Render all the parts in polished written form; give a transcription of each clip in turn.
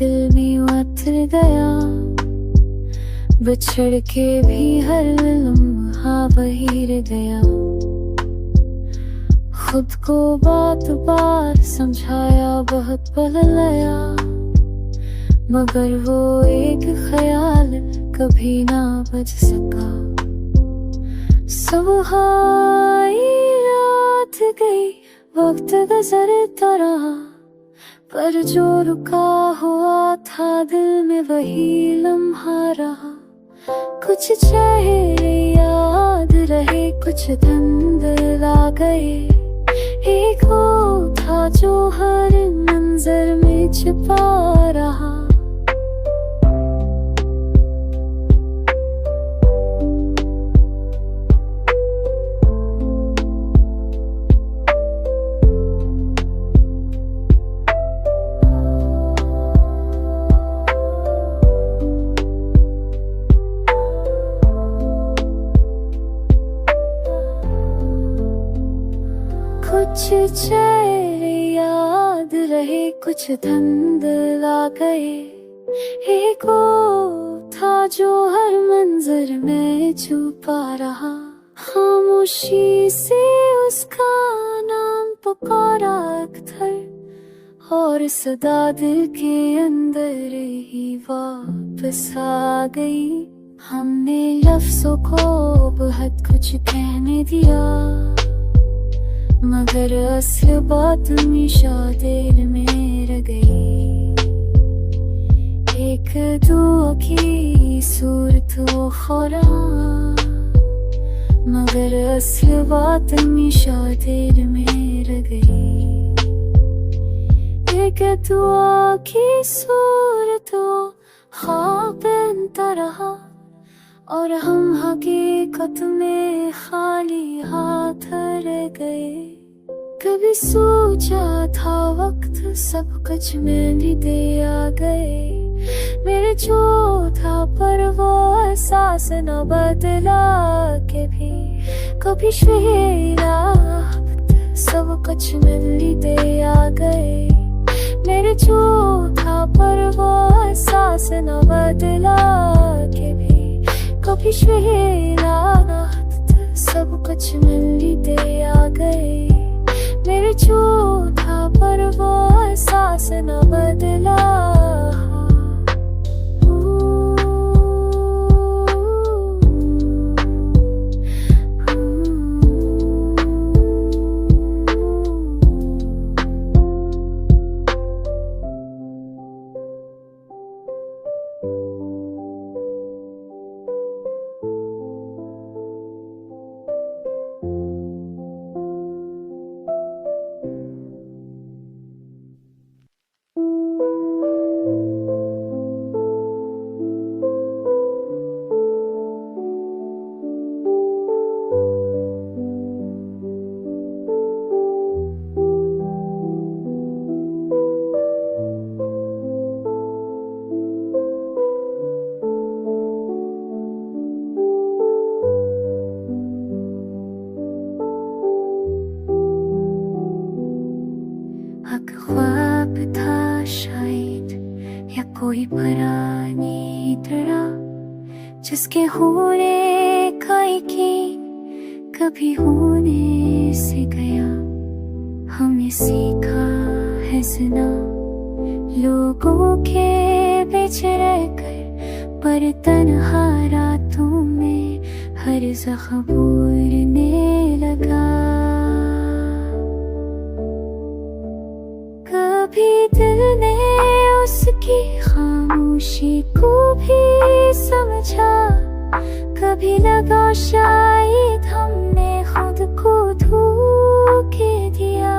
दिल में उतर गया, बिछड़ के भी हर लम्हा वही रह गया। खुद को बात बात समझाया, बहुत बदलाया, मगर वो एक ख्याल कभी ना बच सका। सुबह रात गई, वक्त गुजरता रहा, पर जो रुका हुआ था दिल में वही लम्हा रहा। कुछ चेहरे याद रहे, कुछ धुंधला गए, एक वो था जो हर मंजर में छिपा रहा। कुछ चेहरे याद रहे, कुछ धुंधला गए, एक वो था जो हर मंजर में छुपा रहा। खामोशी से उसका नाम पुकारा अख्तर, और सदा दिल के अंदर ही वापस आ गई। हमने लफ्जों को बहुत कुछ कहने दिया, मगर असल बात हमेशा दिल में रह गई। एक दुआ की सूरत वो खोरा, मगर असल बात हमेशा दिल में रह गई। एक दुआ की सूरत वो ख्वाब बनता रहा, और हम हकीकत में खाली हाथ रह गए। कभी सोचा था वक्त सब कुछ में भी दे आ गए, मेरे जो था पर वो एहसास न बदला के भी। कभी शेरा सब कुछ में भी दे आ गए, मेरे जो था पर वो एहसास न बदला के भी। कभी शेरा सब कुछ मिल दे आ गए, मेरे जो था पर वो एहसास न बदला। ख्वाब था शायद या कोई पुरानी तरह, जिसके होने का यकीन कभी होने से गया। हमने सीखा है सुना लोगों के बीच रहकर, पर तन्हा रातों में हर ज़ख्म भूलने लगा। कभी दिल ने उसकी खामोशी को भी समझा, कभी लगा शायद हमने खुद को धोखे दिया।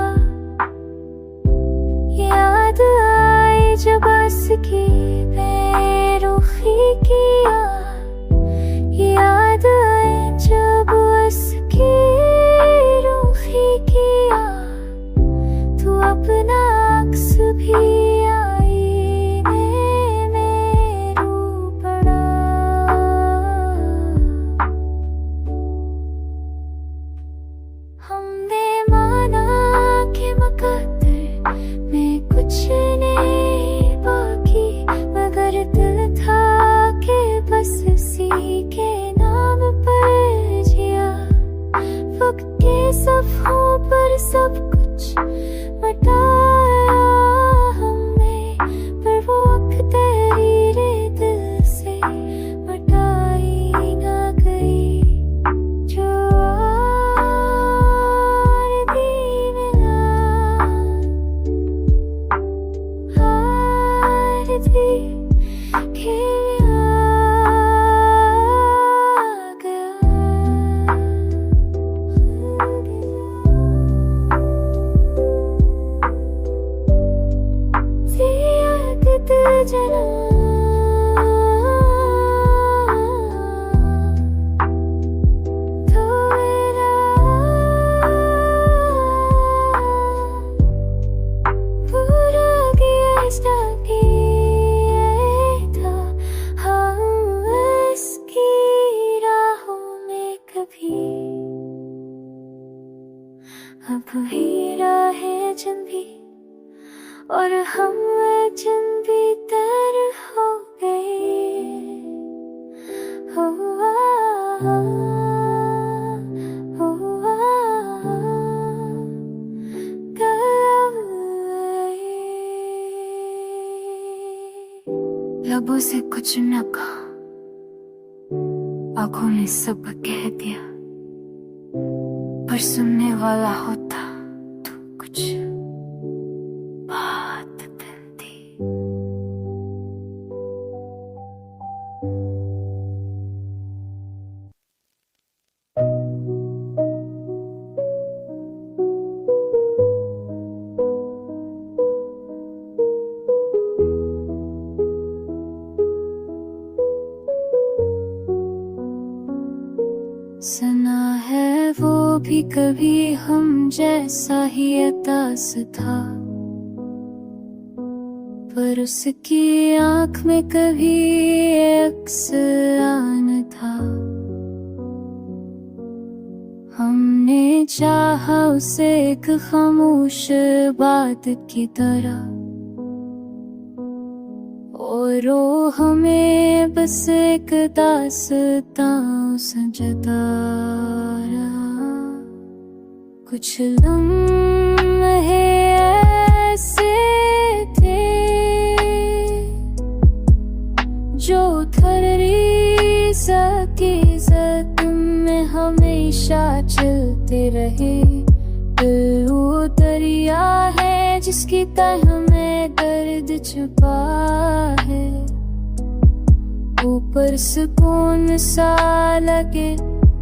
याद आई जब उसकी बेरुखी किया, याद आई जब उसकी रुखी किया। तू अपना अक्स भी आईने में रो पड़ा। हमने माना कि मुकद्दर में कुछ नहीं बाकी और हम जिन भी तैर हो गए। हो लबों से कुछ न कहा, आंखों ने सब कह दिया, पर सुनने वाला होता तो कुछ बात बनती। सुना है वो भी कभी हम जैसा ही अतास था, पर उसकी आंख में कभी अक्स आना था। हमने चाहा उसे एक खामोश बात की तरह, और वो हमें बस एक दास्तां सजता रहा। कुछ लम्हे ऐसे थे जो थर्री सकी ज़ख्म में हमेशा चलते रहे। दिल वो दरिया है जिसकी तह में दर्द छुपा है, ऊपर सुकून सा लगे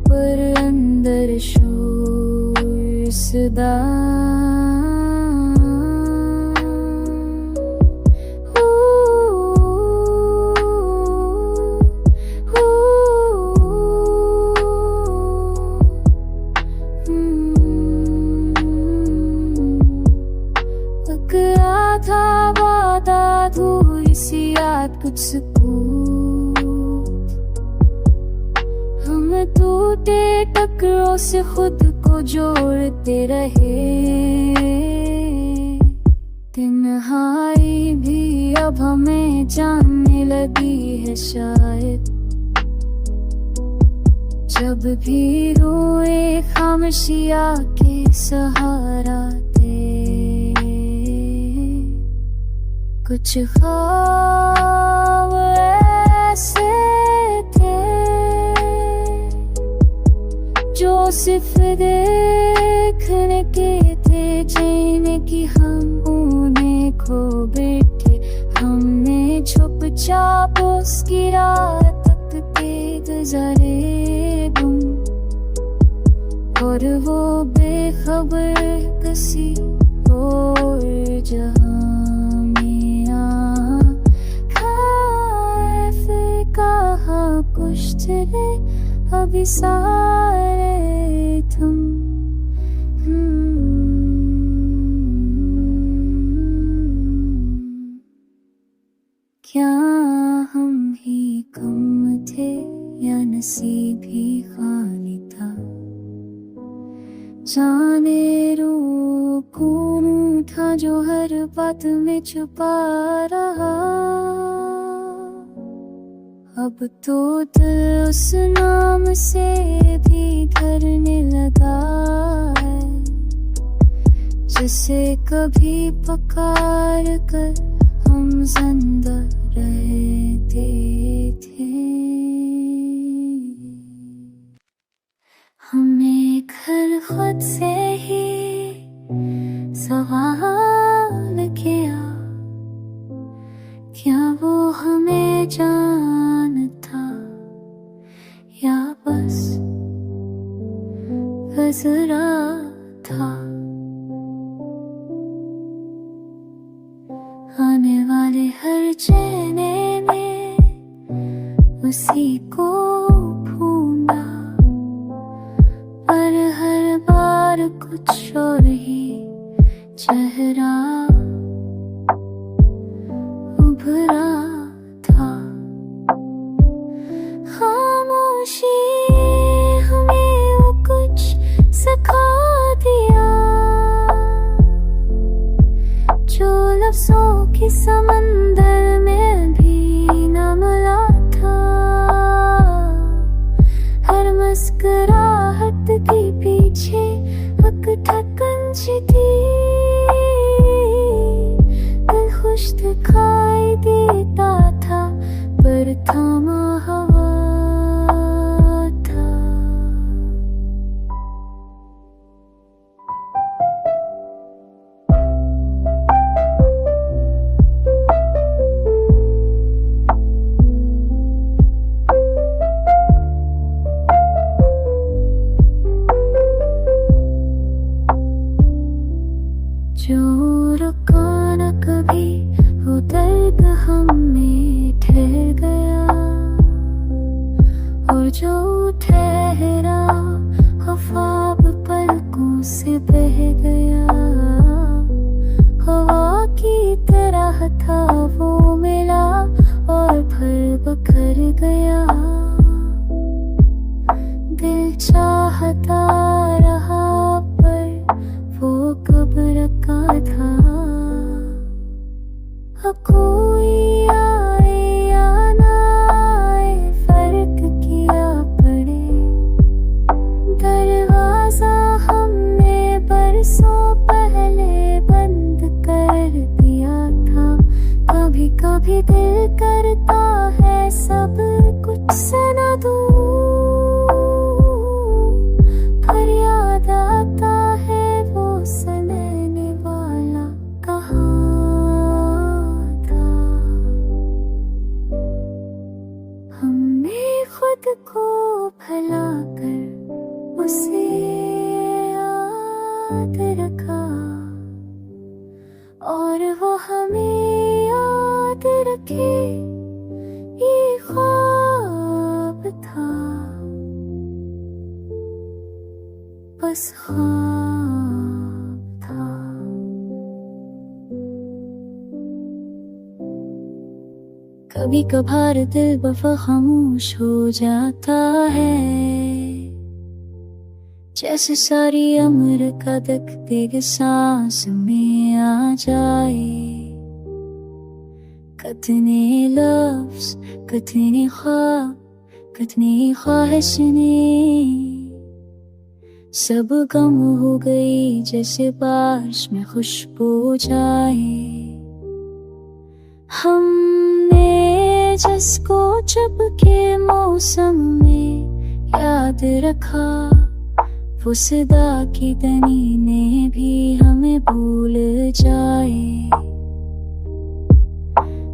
पर अंदर शोर सदा। था वादा थोड़ी सी याद कुछ सुकून, हम टूटे टकरों से खुद को जोड़ते रहे। तन्हाई भी अब हमें जानने लगी है शायद, जब भी रोए खामोशिया के सहारा कुछ ख्वाब ऐसे थे जो सिर्फ देखने के थे, जीने की हम उन्हें खो बैठे। हमने छुप चाप उसकी रात तक के गुजारे गुम, और वो बेखबर किसी और जहां कुछ चले अभी सारे तुम। क्या हम ही कम थे या नसीब ही खाली था, जाने रो कौन था जो हर बात में छुपा रहा। अब तो दिल उस नाम से भी डरने लगा है, जिसे कभी पुकार कर हम जिंदा रहते थे। हमने घर खुद से ही सवाल किया, क्या वो हमें जानता या बस गुजरा था। आने वाले हर चेहरे में उसी को ढूंढा, पर हर बार कुछ और ही चेहरा उभरा था। खामोशी हमें वो कुछ सिखा दिया जो लफ्ज़ समंदर में भी न मिला था। हर मुस्कुराहट के पीछे एक धड़कन सी थी। दिल खुश दिखाई देता था पर थमा हवा था। जो रुका न कभी वो दर्द हमें ठहर गया, और जो ठहरा ख्वाब पलकों से बह गया। हवा की तरह था वो मिला और फिर बिखर गया। दिल चाहता रहा पर वो कब रखा था। कोई आए या ना आए फर्क किया पड़े। दरवाजा हमने बरसों पहले बंद कर दिया था। कभी कभी दिल करता है सब कुछ सुना दूं, पर याद आता है वो सुनने वाला कहाँ था। हमने खुद को भला कर उसे याद रखा, और वो हमें याद रखे ये ख्वाब था, बस ख्वाब था। कभी कभार दिल वफा खामोश हो जाता है, जैसे सारी उम्र का दक देग सांस में आ जाए। कितने लफ्ज़, कितने ख्वाब, कितनी ख्वाहिश ने सब गम हो गई जैसे बारिश में खुशबू जाए। हमने जिसको चुप के मौसम में याद रखा, वो सदा की दनी ने भी हमें भूल जाए।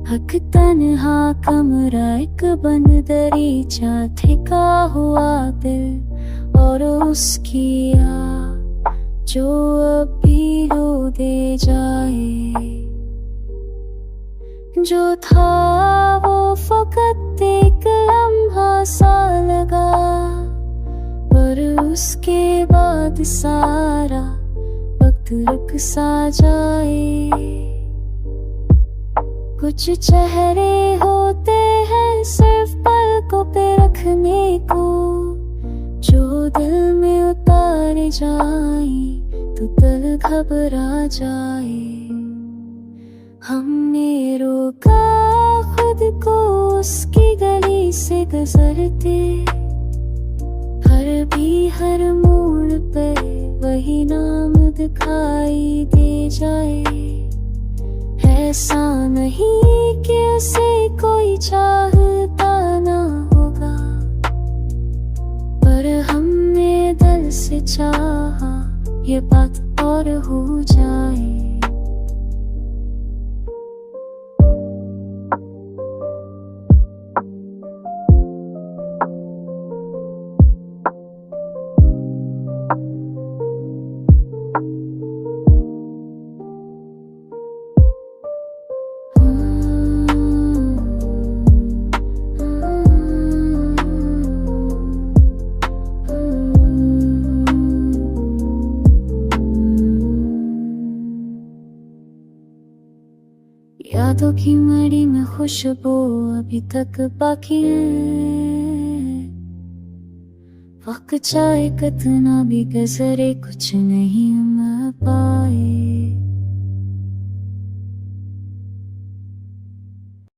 हक तन्हा कमरा एक बंद दरीचा ठिका हुआ दिल, और उसकी याद जो अब भी रो दे जाए। जो था वो फकत एक लम्हा सा लगा, पर उसके बाद सारा वक्त रुक सा जाए। कुछ चेहरे होते हैं सिर्फ पलकों पे रखने को, जो दिल में उतारे जाए तो दिल घबरा जाए। हमने रोका खुद को उसकी गली से गुजरते, पर भी हर मोड़ पे वही नाम दिखाई दे जाए। ऐसा नहीं कि उसे कोई चाहता ना होगा, पर हमने दिल से चाहा ये बात और हो जाए। यादों की मड़ी में खुशबू अभी तक बाकी है। वक्त चाहे कितना भी गुजरे कुछ नहीं मैं पाए।